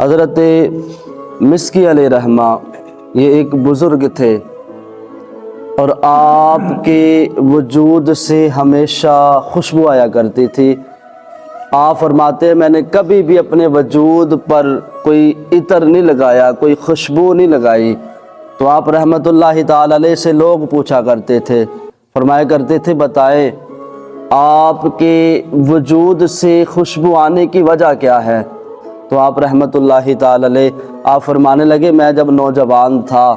حضرت مسکی علیہ رحمہ یہ ایک بزرگ تھے اور آپ کے وجود سے ہمیشہ خوشبو آیا کرتی تھی۔ آپ فرماتے ہیں میں نے کبھی بھی اپنے وجود پر کوئی عطر نہیں لگایا، کوئی خوشبو نہیں لگائی۔ تو آپ رحمۃ اللہ تعالی علیہ سے لوگ پوچھا کرتے تھے، فرمایا کرتے تھے بتائیں آپ کے وجود سے خوشبو آنے کی وجہ کیا ہے؟ تو آپ رحمۃ اللہ تعالی علیہ آپ فرمانے لگے میں جب نوجوان تھا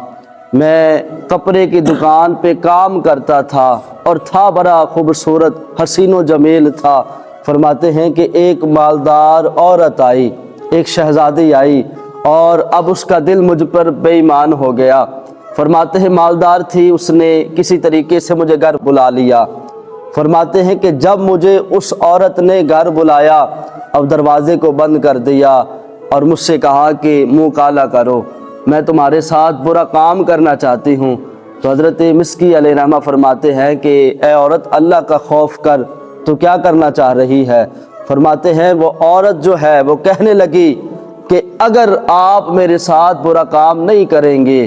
میں کپڑے کی دکان پہ کام کرتا تھا اور تھا بڑا خوبصورت حسین و جمیل تھا۔ فرماتے ہیں کہ ایک مالدار عورت آئی، ایک شہزادی آئی اور اب اس کا دل مجھ پر بے ایمان ہو گیا۔ فرماتے ہیں مالدار تھی، اس نے کسی طریقے سے مجھے گھر بلا لیا۔ فرماتے ہیں کہ جب مجھے اس عورت نے گھر بلایا اب دروازے کو بند کر دیا اور مجھ سے کہا کہ منہ کالا کرو، میں تمہارے ساتھ برا کام کرنا چاہتی ہوں۔ تو حضرت مسکی علیہ رحمہ فرماتے ہیں کہ اے عورت اللہ کا خوف کر، تو کیا کرنا چاہ رہی ہے؟ فرماتے ہیں وہ عورت جو ہے وہ کہنے لگی کہ اگر آپ میرے ساتھ برا کام نہیں کریں گے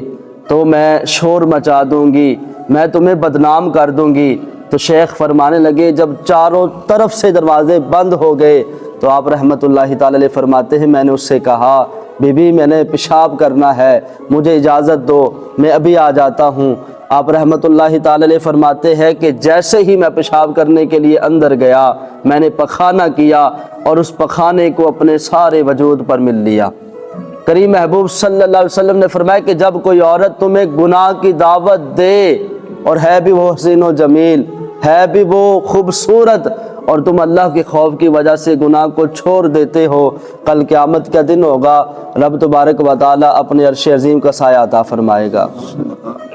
تو میں شور مچا دوں گی، میں تمہیں بدنام کر دوں گی۔ تو شیخ فرمانے لگے جب چاروں طرف سے دروازے بند ہو گئے تو آپ رحمۃ اللہ تعالی علیہ فرماتے ہیں میں نے اس سے کہا بی بی میں نے پیشاب کرنا ہے، مجھے اجازت دو، میں ابھی آ جاتا ہوں۔ آپ رحمۃ اللہ تعالی علیہ فرماتے ہیں کہ جیسے ہی میں پیشاب کرنے کے لیے اندر گیا میں نے پخانہ کیا اور اس پخانے کو اپنے سارے وجود پر مل لیا۔ کریم محبوب صلی اللہ علیہ وسلم نے فرمایا کہ جب کوئی عورت تمہیں گناہ کی دعوت دے اور ہے بھی وہ حسین و جمیل، ہے بھی وہ خوبصورت، اور تم اللہ کے خوف کی وجہ سے گناہ کو چھوڑ دیتے ہو، کل قیامت کا دن ہوگا رب تبارک و تعالی اپنے عرش عظیم کا سایہ عطا فرمائے گا۔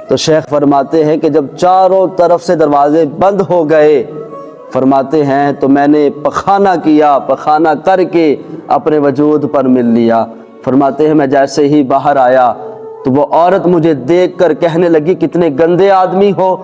تو شیخ فرماتے ہیں کہ جب چاروں طرف سے دروازے بند ہو گئے فرماتے ہیں تو میں نے پخانہ کیا، پخانہ کر کے اپنے وجود پر مل لیا۔ فرماتے ہیں میں جیسے ہی باہر آیا تو وہ عورت مجھے دیکھ کر کہنے لگی کتنے گندے آدمی ہو،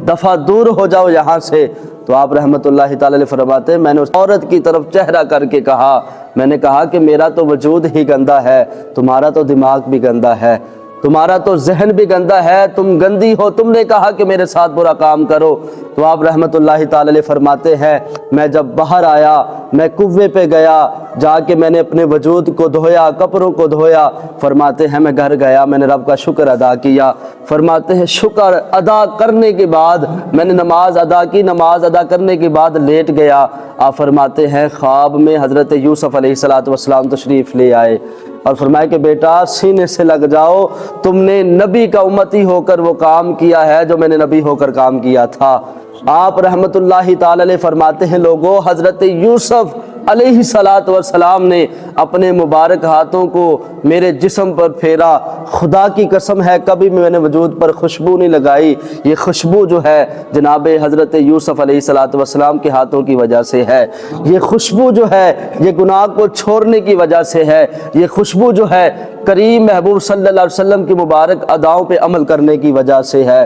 دفعہ دور ہو جاؤ یہاں سے۔ تو آپ رحمۃ اللہ تعالی علیہ فرماتے ہیں میں نے اس عورت کی طرف چہرہ کر کے کہا، میں نے کہا کہ میرا تو وجود ہی گندا ہے، تمہارا تو دماغ بھی گندا ہے، تمہارا تو ذہن بھی گندا ہے، تم گندی ہو، تم نے کہا کہ میرے ساتھ برا کام کرو۔ تو آپ رحمۃ اللہ تعالی علیہ فرماتے ہیں میں جب باہر آیا میں کنویں پہ گیا، جا کے میں نے اپنے وجود کو دھویا، کپڑوں کو دھویا۔ فرماتے ہیں میں گھر گیا، میں نے رب کا شکر ادا کیا۔ فرماتے ہیں شکر ادا کرنے کے بعد میں نے نماز ادا کی، نماز ادا کرنے کے بعد لیٹ گیا۔ آپ فرماتے ہیں خواب میں حضرت یوسف علیہ السلام تشریف لے آئے اور فرمایا کہ بیٹا سینے سے لگ جاؤ، تم نے نبی کا امتی ہو کر وہ کام کیا ہے جو میں نے نبی ہو کر کام کیا تھا۔ آپ رحمت اللہ تعالی علیہ فرماتے ہیں لوگوں حضرت یوسف علیہ السلام نے اپنے مبارک ہاتھوں کو میرے جسم پر پھیرا، خدا کی قسم ہے کبھی میں نے وجود پر خوشبو نہیں لگائی، یہ خوشبو جو ہے جناب حضرت یوسف علیہ السلام کے ہاتھوں کی وجہ سے ہے، یہ خوشبو جو ہے یہ گناہ کو چھوڑنے کی وجہ سے ہے، یہ خوشبو جو ہے کریم محبوب صلی اللہ علیہ وسلم کی مبارک اداؤں پہ عمل کرنے کی وجہ سے ہے۔